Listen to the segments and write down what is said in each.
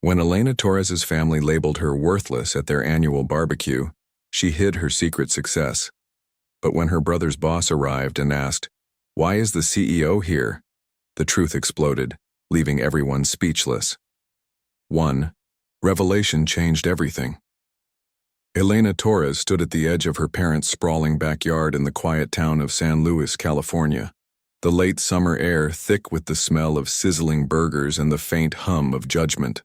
When Elena Torres's family labeled her worthless at their annual barbecue, she hid her secret success. But when her brother's boss arrived and asked, "Why is the CEO here?" the truth exploded, leaving everyone speechless. 1. Revelation changed everything. Elena Torres stood at the edge of her parents' sprawling backyard in the quiet town of San Luis, California, the late summer air thick with the smell of sizzling burgers and the faint hum of judgment.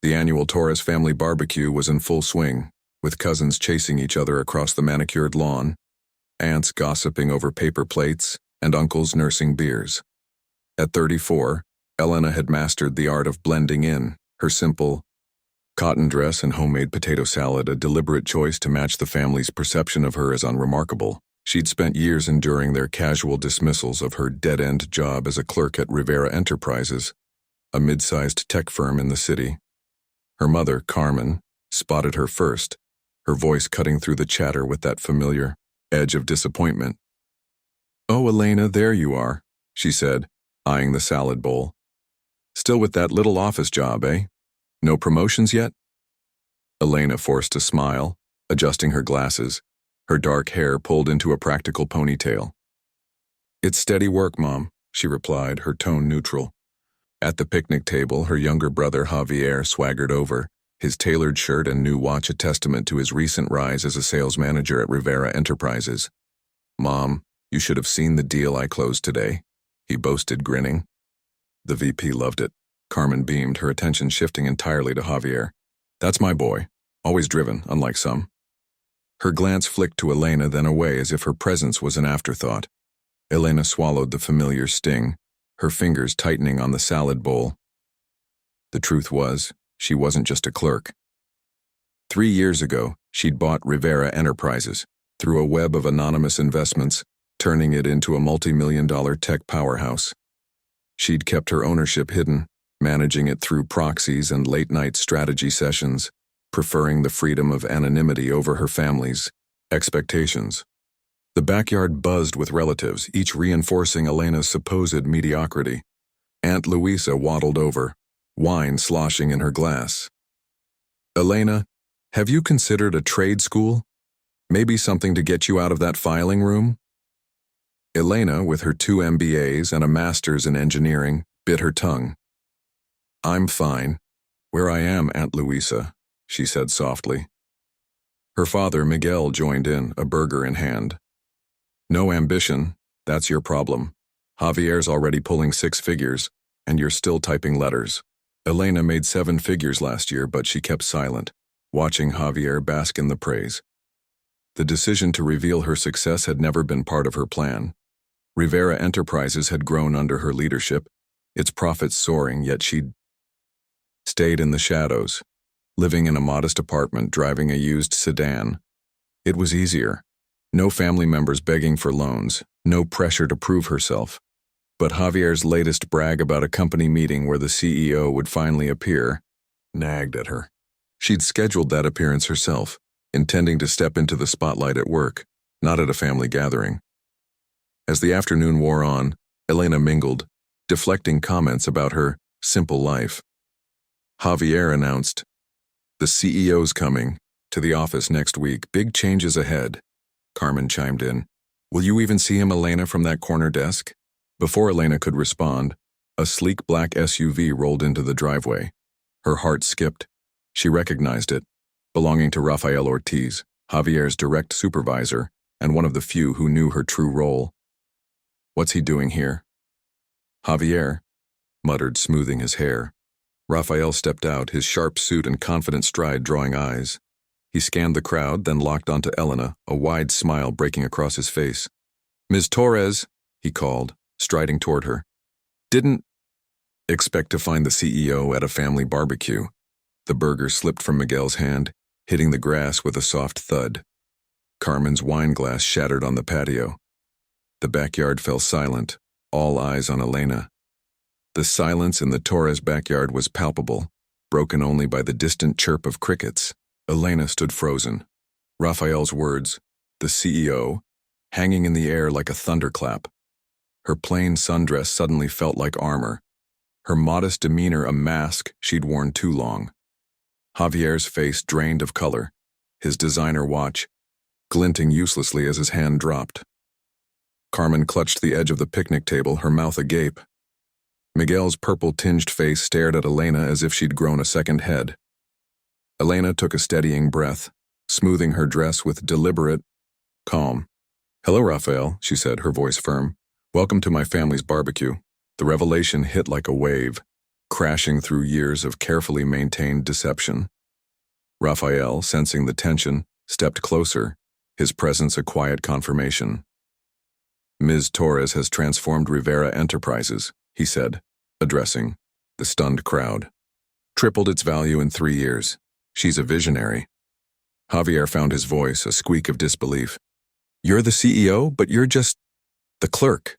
The annual Torres family barbecue was in full swing, with cousins chasing each other across the manicured lawn, aunts gossiping over paper plates, and uncles nursing beers. At 34, Elena had mastered the art of blending in, her simple cotton dress and homemade potato salad a deliberate choice to match the family's perception of her as unremarkable. She'd spent years enduring their casual dismissals of her dead-end job as a clerk at Rivera Enterprises, a mid-sized tech firm in the city. Her mother, Carmen, spotted her first, her voice cutting through the chatter with that familiar edge of disappointment. "Oh, Elena, there you are," she said, eyeing the salad bowl. "Still with that little office job, eh? No promotions yet?" Elena forced a smile, adjusting her glasses, her dark hair pulled into a practical ponytail. "It's steady work, Mom," she replied, her tone neutral. At the picnic table, her younger brother Javier swaggered over, his tailored shirt and new watch a testament to his recent rise as a sales manager at Rivera Enterprises. "Mom, you should have seen the deal I closed today," he boasted, grinning. The VP loved it. Carmen beamed, her attention shifting entirely to Javier. "That's my boy, always driven, unlike some." Her glance flicked to Elena, then away as if her presence was an afterthought. Elena swallowed the familiar sting, her fingers tightening on the salad bowl. The truth was, she wasn't just a clerk. 3 years ago, she'd bought Rivera Enterprises, through a web of anonymous investments, turning it into a multi-million-dollar tech powerhouse. She'd kept her ownership hidden, managing it through proxies and late-night strategy sessions, preferring the freedom of anonymity over her family's expectations. The backyard buzzed with relatives, each reinforcing Elena's supposed mediocrity. Aunt Luisa waddled over, wine sloshing in her glass. "Elena, have you considered a trade school? Maybe something to get you out of that filing room?" Elena, with her 2 MBAs and a master's in engineering, bit her tongue. "I'm fine. Where I am, Aunt Luisa," she said softly. Her father, Miguel, joined in, a burger in hand. "No ambition, that's your problem. Javier's already pulling 6 figures, and you're still typing letters." Elena made 7 figures last year, but she kept silent, watching Javier bask in the praise. The decision to reveal her success had never been part of her plan. Rivera Enterprises had grown under her leadership, its profits soaring, yet she'd stayed in the shadows, living in a modest apartment, driving a used sedan. It was easier. No family members begging for loans, no pressure to prove herself. But Javier's latest brag about a company meeting where the CEO would finally appear nagged at her. She'd scheduled that appearance herself, intending to step into the spotlight at work, not at a family gathering. As the afternoon wore on, Elena mingled, deflecting comments about her simple life. Javier announced, "The CEO's coming to the office next week. Big changes ahead." Carmen chimed in, "Will you even see him, Elena, from that corner desk?" Before Elena could respond, a sleek black SUV rolled into the driveway. Her heart skipped. She recognized it, belonging to Rafael Ortiz, Javier's direct supervisor, and one of the few who knew her true role. "What's he doing here?" "Javier," muttered, smoothing his hair. Rafael stepped out, his sharp suit and confident stride drawing eyes. He scanned the crowd, then locked onto Elena, a wide smile breaking across his face. "Ms. Torres," he called, striding toward her. "Didn't expect to find the CEO at a family barbecue." The burger slipped from Miguel's hand, hitting the grass with a soft thud. Carmen's wine glass shattered on the patio. The backyard fell silent, all eyes on Elena. The silence in the Torres backyard was palpable, broken only by the distant chirp of crickets. Elena stood frozen. Rafael's words, "the CEO," hanging in the air like a thunderclap. Her plain sundress suddenly felt like armor. her modest demeanor a mask she'd worn too long. Javier's face drained of color, his designer watch glinting uselessly as his hand dropped. Carmen clutched the edge of the picnic table, her mouth agape. Miguel's purple-tinged face stared at Elena as if she'd grown a second head. Elena took a steadying breath, smoothing her dress with deliberate calm. "Hello, Rafael," she said, her voice firm. "Welcome to my family's barbecue." The revelation hit like a wave, crashing through years of carefully maintained deception. Rafael, sensing the tension, stepped closer, his presence a quiet confirmation. "Ms. Torres has transformed Rivera Enterprises," he said, addressing the stunned crowd. "Tripled its value in 3 years. She's a visionary." Javier found his voice, a squeak of disbelief. "You're the CEO, but you're just the clerk."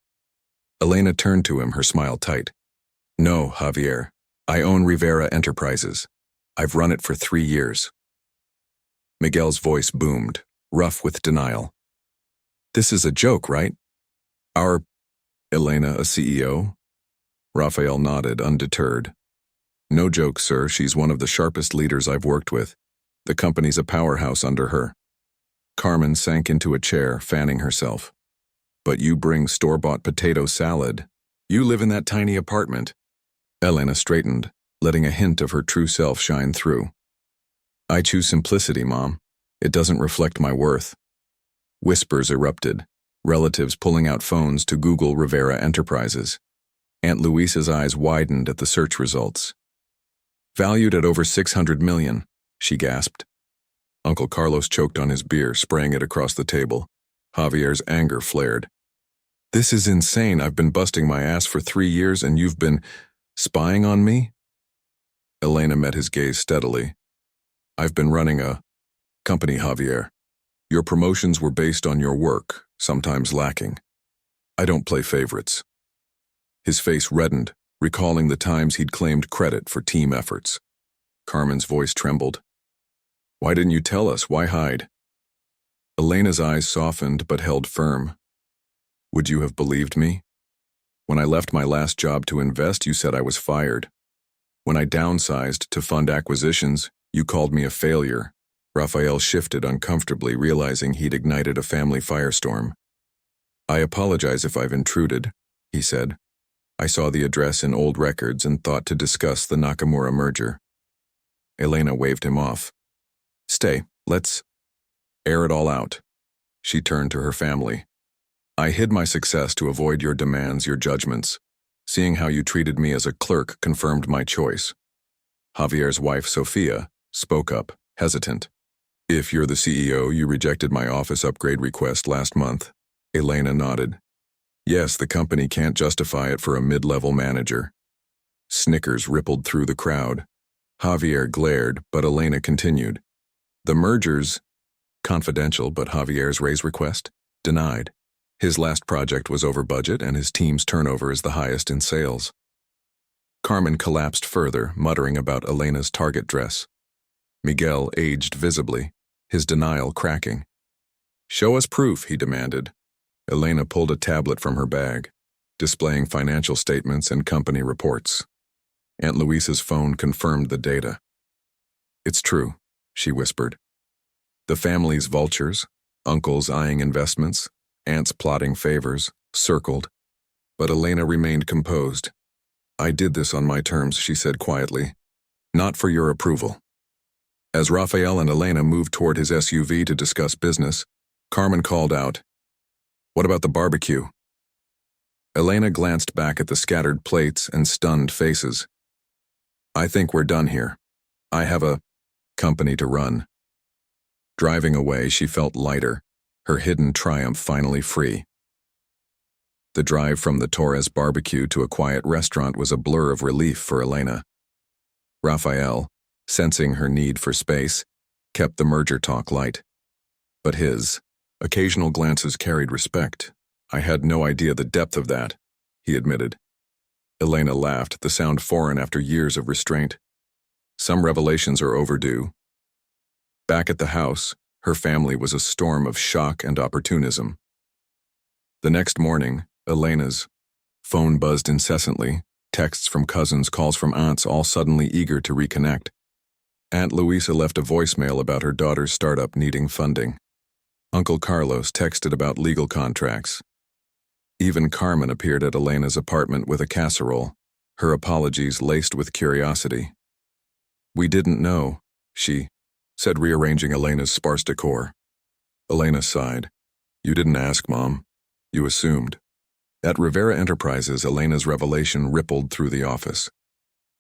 Elena turned to him, her smile tight. "No, Javier. I own Rivera Enterprises. I've run it for 3 years." Miguel's voice boomed, rough with denial. "This is a joke, right? Our Elena a CEO?" Rafael nodded, undeterred. "No joke, sir. She's one of the sharpest leaders I've worked with. The company's a powerhouse under her." Carmen sank into a chair, fanning herself. "But you bring store-bought potato salad. You live in that tiny apartment." Elena straightened, letting a hint of her true self shine through. "I choose simplicity, Mom. It doesn't reflect my worth." Whispers erupted, relatives pulling out phones to Google Rivera Enterprises. Aunt Luisa's eyes widened at the search results. "Valued at over 600 million, she gasped. Uncle Carlos choked on his beer, spraying it across the table. Javier's anger flared. "This is insane. I've been busting my ass for 3 years and you've been spying on me?" Elena met his gaze steadily. "I've been running a company, Javier. Your promotions were based on your work, sometimes lacking. I don't play favorites." His face reddened, recalling the times he'd claimed credit for team efforts. Carmen's voice trembled. "Why didn't you tell us? Why hide?" Elena's eyes softened but held firm. "Would you have believed me? When I left my last job to invest, you said I was fired. When I downsized to fund acquisitions, you called me a failure." Rafael shifted uncomfortably, realizing he'd ignited a family firestorm. "I apologize if I've intruded," he said. "I saw the address in old records and thought to discuss the Nakamura merger." Elena waved him off. "Stay, let's air it all out." She turned to her family. "I hid my success to avoid your demands, your judgments. Seeing how you treated me as a clerk confirmed my choice." Javier's wife, Sofia, spoke up, hesitant. "If you're the CEO, you rejected my office upgrade request last month." Elena nodded. "Yes, the company can't justify it for a mid-level manager." Snickers rippled through the crowd. Javier glared, but Elena continued. "The merger's confidential, but Javier's raise request? Denied. His last project was over budget and his team's turnover is the highest in sales." Carmen collapsed further, muttering about Elena's target dress. Miguel aged visibly, his denial cracking. "Show us proof," he demanded. Elena pulled a tablet from her bag, displaying financial statements and company reports. Aunt Luisa's phone confirmed the data. "It's true," she whispered. The family's vultures, uncles eyeing investments, aunts plotting favors, circled. But Elena remained composed. "I did this on my terms," she said quietly. "Not for your approval." As Rafael and Elena moved toward his SUV to discuss business, Carmen called out, "What about the barbecue?" Elena glanced back at the scattered plates and stunned faces. "I think we're done here. I have a company to run." Driving away, she felt lighter, her hidden triumph finally free. The drive from the Torres barbecue to a quiet restaurant was a blur of relief for Elena. Rafael, sensing her need for space, kept the merger talk light. But his occasional glances carried respect. "I had no idea the depth of that," he admitted. Elena laughed, the sound foreign after years of restraint. "Some revelations are overdue." Back at the house, her family was a storm of shock and opportunism. The next morning, Elena's phone buzzed incessantly, Texts from cousins, calls from aunts, all suddenly eager to reconnect. Aunt Luisa left a voicemail about her daughter's startup needing funding. Uncle Carlos texted about legal contracts. Even Carmen appeared at Elena's apartment with a casserole, her apologies laced with curiosity. "We didn't know," she said, rearranging Elena's sparse decor. Elena sighed. "You didn't ask, Mom. You assumed." At Rivera Enterprises, Elena's revelation rippled through the office.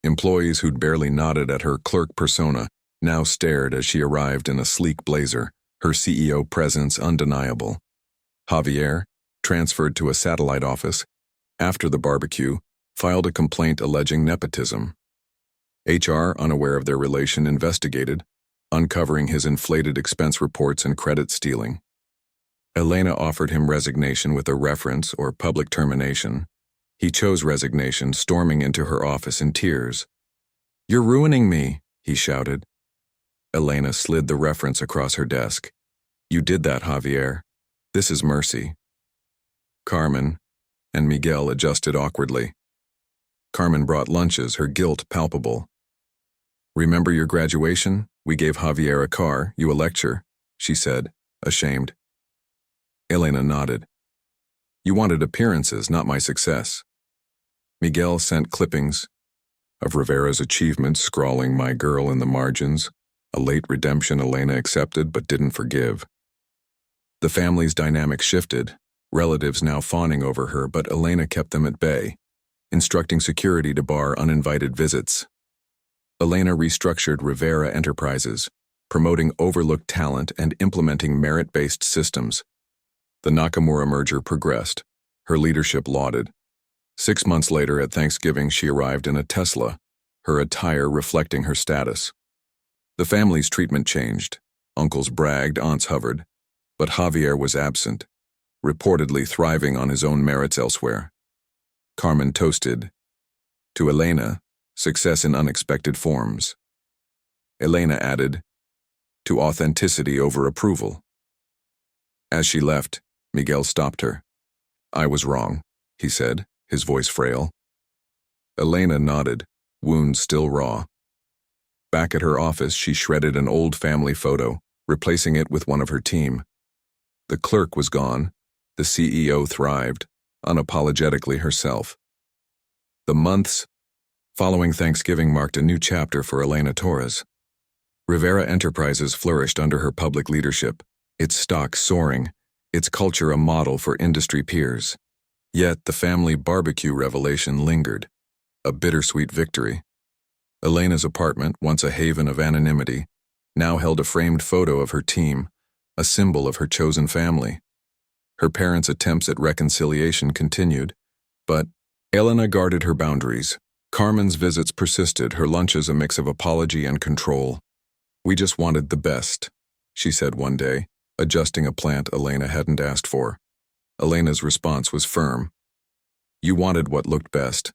Employees who'd barely nodded at her clerk persona now stared as she arrived in a sleek blazer, her CEO presence undeniable. Javier, transferred to a satellite office, after the barbecue, filed a complaint alleging nepotism. HR, unaware of their relation, investigated, uncovering his inflated expense reports and credit stealing. Elena offered him resignation with a reference or public termination. He chose resignation, storming into her office in tears. "You're ruining me," he shouted. Elena slid the reference across her desk. "You did that, Javier. This is mercy." Carmen and Miguel adjusted awkwardly. Carmen brought lunches, her guilt palpable. "Remember your graduation? We gave Javier a car, you a lecture," she said, ashamed. Elena nodded. "You wanted appearances, not my success." Miguel sent clippings of Rivera's achievements, scrawling "my girl" in the margins, a late redemption Elena accepted but didn't forgive. The family's dynamic shifted, relatives now fawning over her, but Elena kept them at bay, instructing security to bar uninvited visits. Elena restructured Rivera Enterprises, promoting overlooked talent and implementing merit-based systems. The Nakamura merger progressed, her leadership lauded. 6 months later at Thanksgiving, she arrived in a Tesla, her attire reflecting her status. The family's treatment changed. Uncles bragged, aunts hovered. But Javier was absent, reportedly thriving on his own merits elsewhere. Carmen toasted. To Elena, success in unexpected forms. Elena added, to authenticity over approval. As she left, Miguel stopped her. "I was wrong," he said, his voice frail. Elena nodded, wounds still raw. Back at her office, she shredded an old family photo, replacing it with one of her team. The clerk was gone. The CEO thrived, unapologetically herself. The months following Thanksgiving marked a new chapter for Elena Torres. Rivera Enterprises flourished under her public leadership, its stock soaring, its culture a model for industry peers. Yet the family barbecue revelation lingered, a bittersweet victory. Elena's apartment, once a haven of anonymity, now held a framed photo of her team, a symbol of her chosen family. Her parents' attempts at reconciliation continued, but Elena guarded her boundaries. Carmen's visits persisted, her lunches a mix of apology and control. "We just wanted the best," she said one day, adjusting a plant Elena hadn't asked for. Elena's response was firm. "You wanted what looked best.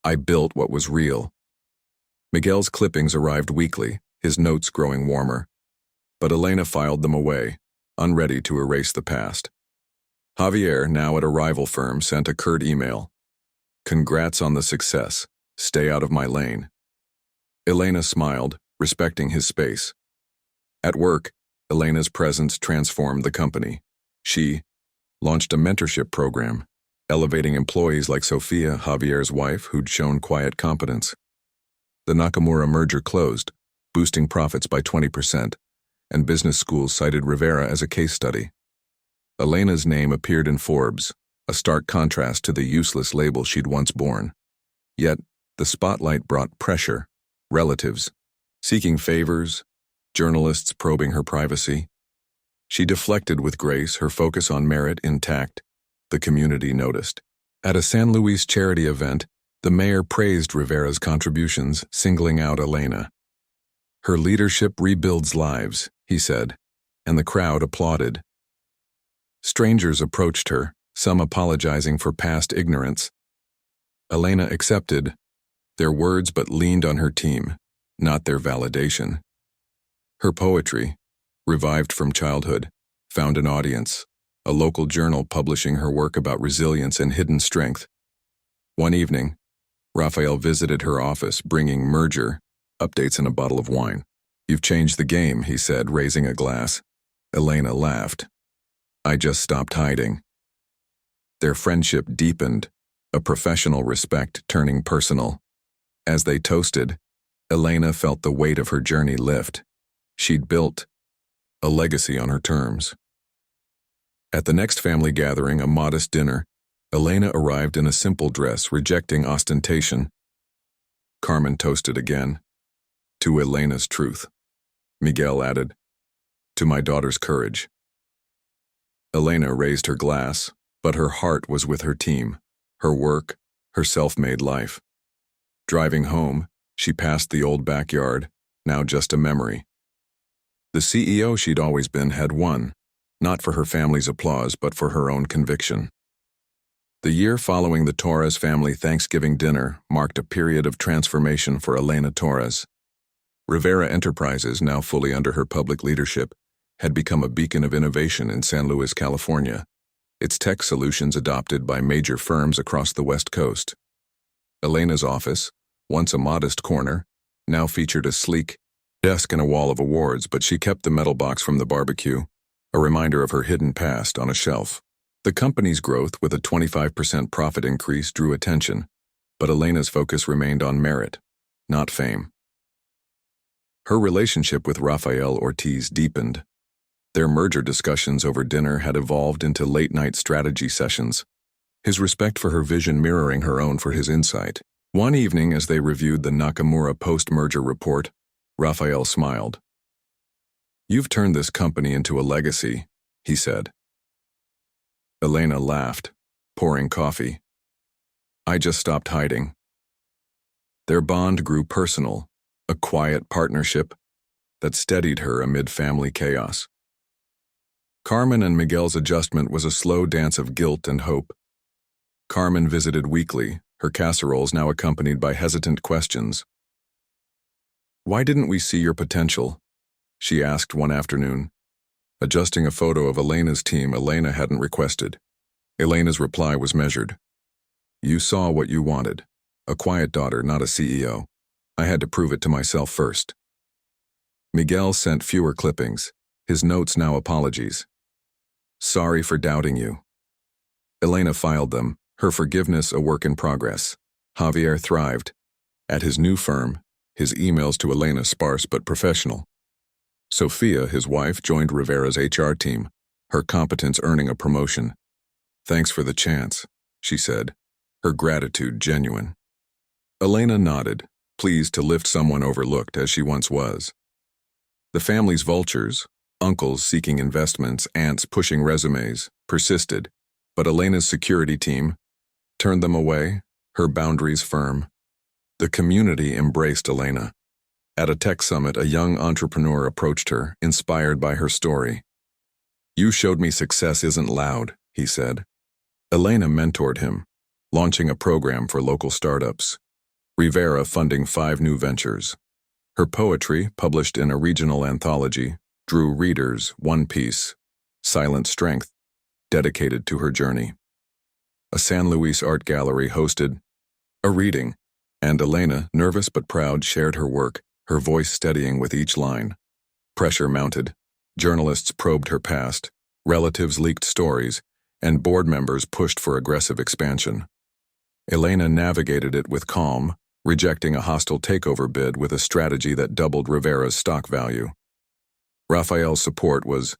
I built what was real." Miguel's clippings arrived weekly, his notes growing warmer. But Elena filed them away, unready to erase the past. Javier, now at a rival firm, sent a curt email. "Congrats on the success. Stay out of my lane." Elena smiled, respecting his space. At work, Elena's presence transformed the company. She launched a mentorship program, elevating employees like Sofia, Javier's wife, who'd shown quiet competence. The Nakamura merger closed, boosting profits by 20%, and business schools cited Rivera as a case study. Elena's name appeared in Forbes, a stark contrast to the useless label she'd once borne. Yet, the spotlight brought pressure, relatives seeking favors, journalists probing her privacy. She deflected with grace, her focus on merit intact. The community noticed. At a San Luis charity event, the mayor praised Rivera's contributions, singling out Elena. "Her leadership rebuilds lives," he said, and the crowd applauded. Strangers approached her, some apologizing for past ignorance. Elena accepted their words but leaned on her team, not their validation. Her poetry, revived from childhood, found an audience, a local journal publishing her work about resilience and hidden strength. One evening, Raphael visited her office, bringing merger updates and a bottle of wine. "You've changed the game," he said, raising a glass. Elena laughed. "I just stopped hiding." Their friendship deepened, a professional respect turning personal. As they toasted, Elena felt the weight of her journey lift. She'd built a legacy on her terms. At the next family gathering, a modest dinner, Elena arrived in a simple dress, rejecting ostentation. Carmen toasted again. "To Elena's truth." Miguel added, "To my daughter's courage." Elena raised her glass, but her heart was with her team, her work, her self-made life. Driving home, she passed the old backyard, now just a memory. The CEO she'd always been had won, not for her family's applause, but for her own conviction. The year following the Torres family Thanksgiving dinner marked a period of transformation for Elena Torres. Rivera Enterprises, now fully under her public leadership, had become a beacon of innovation in San Luis, California, its tech solutions adopted by major firms across the West Coast. Elena's office, once a modest corner, now featured a sleek desk and a wall of awards, but she kept the metal box from the barbecue, a reminder of her hidden past, on a shelf. The company's growth, with a 25% profit increase, drew attention, but Elena's focus remained on merit, not fame. Her relationship with Rafael Ortiz deepened. Their merger discussions over dinner had evolved into late-night strategy sessions, his respect for her vision mirroring her own for his insight. One evening, as they reviewed the Nakamura post-merger report, Rafael smiled. "You've turned this company into a legacy," he said. Elena laughed, pouring coffee. "I just stopped hiding." Their bond grew personal, a quiet partnership that steadied her amid family chaos. Carmen and Miguel's adjustment was a slow dance of guilt and hope. Carmen visited weekly, her casseroles now accompanied by hesitant questions. "Why didn't we see your potential?" she asked one afternoon, adjusting a photo of Elena's team Elena hadn't requested. Elena's reply was measured. "You saw what you wanted. A quiet daughter, not a CEO. I had to prove it to myself first." Miguel sent fewer clippings, his notes now apologies. "Sorry for doubting you." Elena filed them, her forgiveness a work in progress. Javier thrived. At his new firm, his emails to Elena sparse but professional. Sofia, his wife, joined Rivera's HR team, her competence earning a promotion. "Thanks for the chance," she said, her gratitude genuine. Elena nodded, pleased to lift someone overlooked as she once was. The family's vultures, uncles seeking investments, aunts pushing resumes, persisted, but Elena's security team turned them away, her boundaries firm. The community embraced Elena. At a tech summit, a young entrepreneur approached her, inspired by her story. "You showed me success isn't loud," he said. Elena mentored him, launching a program for local startups. Rivera funding 5 new ventures. Her poetry, published in a regional anthology, drew readers, one piece, Silent Strength, dedicated to her journey. A San Luis art gallery hosted a reading, and Elena, nervous but proud, shared her work, her voice steadying with each line. Pressure mounted. Journalists probed her past, relatives leaked stories, and board members pushed for aggressive expansion. Elena navigated it with calm, rejecting a hostile takeover bid with a strategy that doubled Rivera's stock value. Rafael's support was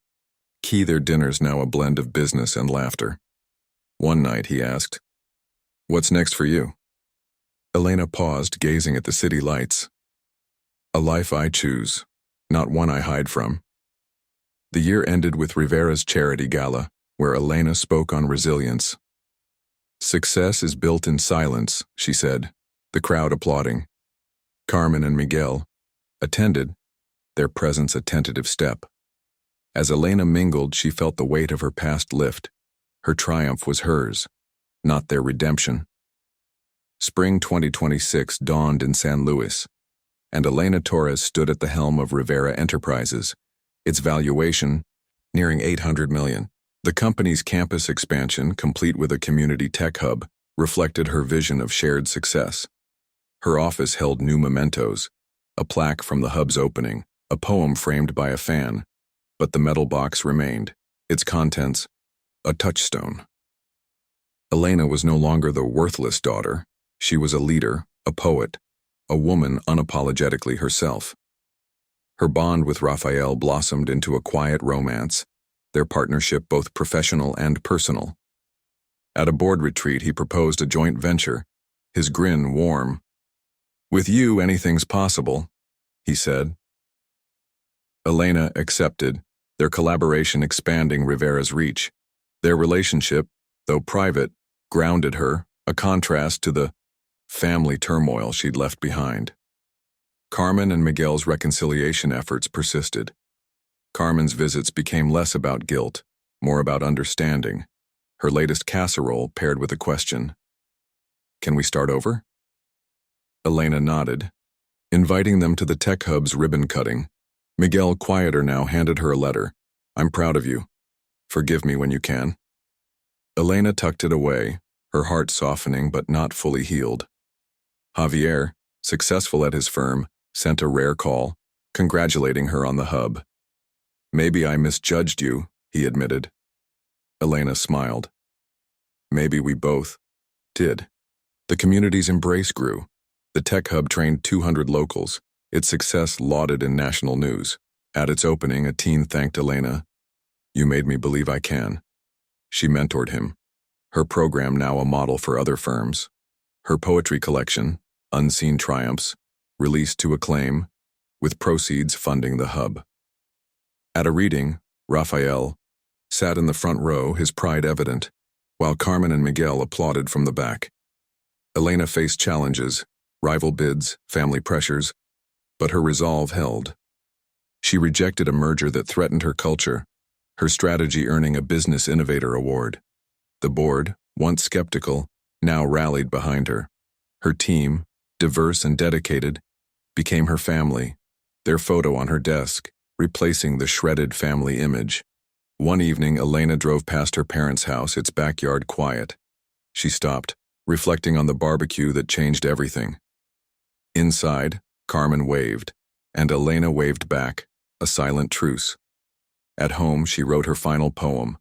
key. Their dinner's now a blend of business and laughter. One night he asked, "What's next for you?" Elena paused, gazing at the city lights. "A life I choose, not one I hide from." The year ended with Rivera's charity gala, where Elena spoke on resilience. "Success is built in silence," she said, the crowd applauding. Carmen and Miguel attended, their presence a tentative step. As Elena mingled, she felt the weight of her past lift. Her triumph was hers, not their redemption. Spring 2026 dawned in San Luis, and Elena Torres stood at the helm of Rivera Enterprises, its valuation nearing $800 million. The company's campus expansion, complete with a community tech hub, reflected her vision of shared success. Her office held new mementos, a plaque from the hub's opening, a poem framed by a fan, but the metal box remained, its contents, a touchstone. Elena was no longer the worthless daughter. She was a leader, a poet, a woman unapologetically herself. Her bond with Raphael blossomed into a quiet romance, their partnership both professional and personal. At a board retreat, he proposed a joint venture, his grin warm. "With you, anything's possible," he said. Elena accepted, their collaboration expanding Rivera's reach. Their relationship, though private, grounded her, a contrast to the family turmoil she'd left behind. Carmen and Miguel's reconciliation efforts persisted. Carmen's visits became less about guilt, more about understanding. Her latest casserole paired with a question. "Can we start over?" Elena nodded, inviting them to the tech hub's ribbon cutting. Miguel, quieter now, handed her a letter. "I'm proud of you. Forgive me when you can." Elena tucked it away, her heart softening but not fully healed. Javier, successful at his firm, sent a rare call, congratulating her on the hub. "Maybe I misjudged you," he admitted. Elena smiled. "Maybe we both did." The community's embrace grew. The tech hub trained 200 locals, its success lauded in national news. At its opening, a teen thanked Elena. "You made me believe I can." She mentored him, her program now a model for other firms. Her poetry collection, Unseen Triumphs, released to acclaim, with proceeds funding the hub. At a reading, Raphael sat in the front row, his pride evident, while Carmen and Miguel applauded from the back. Elena faced challenges, rival bids, family pressures, but her resolve held. She rejected a merger that threatened her culture, her strategy earning a Business Innovator Award. The board, once skeptical, now rallied behind her. Her team, diverse and dedicated, became her family, their photo on her desk, replacing the shredded family image. One evening, Elena drove past her parents' house, its backyard quiet. She stopped, reflecting on the barbecue that changed everything. Inside, Carmen waved, and Elena waved back, a silent truce. At home, she wrote her final poem,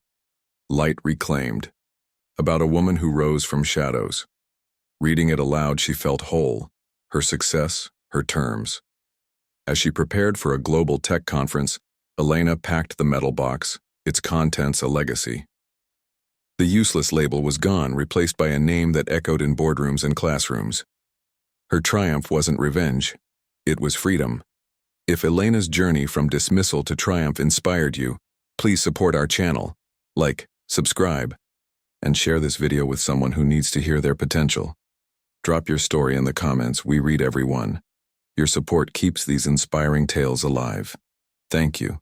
Light Reclaimed, about a woman who rose from shadows. Reading it aloud, she felt whole, her success, her terms. As she prepared for a global tech conference, Elena packed the metal box, its contents a legacy. The useless label was gone, replaced by a name that echoed in boardrooms and classrooms. Her triumph wasn't revenge, it was freedom. If Elena's journey from dismissal to triumph inspired you, please support our channel, like, subscribe, and share this video with someone who needs to hear their potential. Drop your story in the comments, we read every one. Your support keeps these inspiring tales alive. Thank you.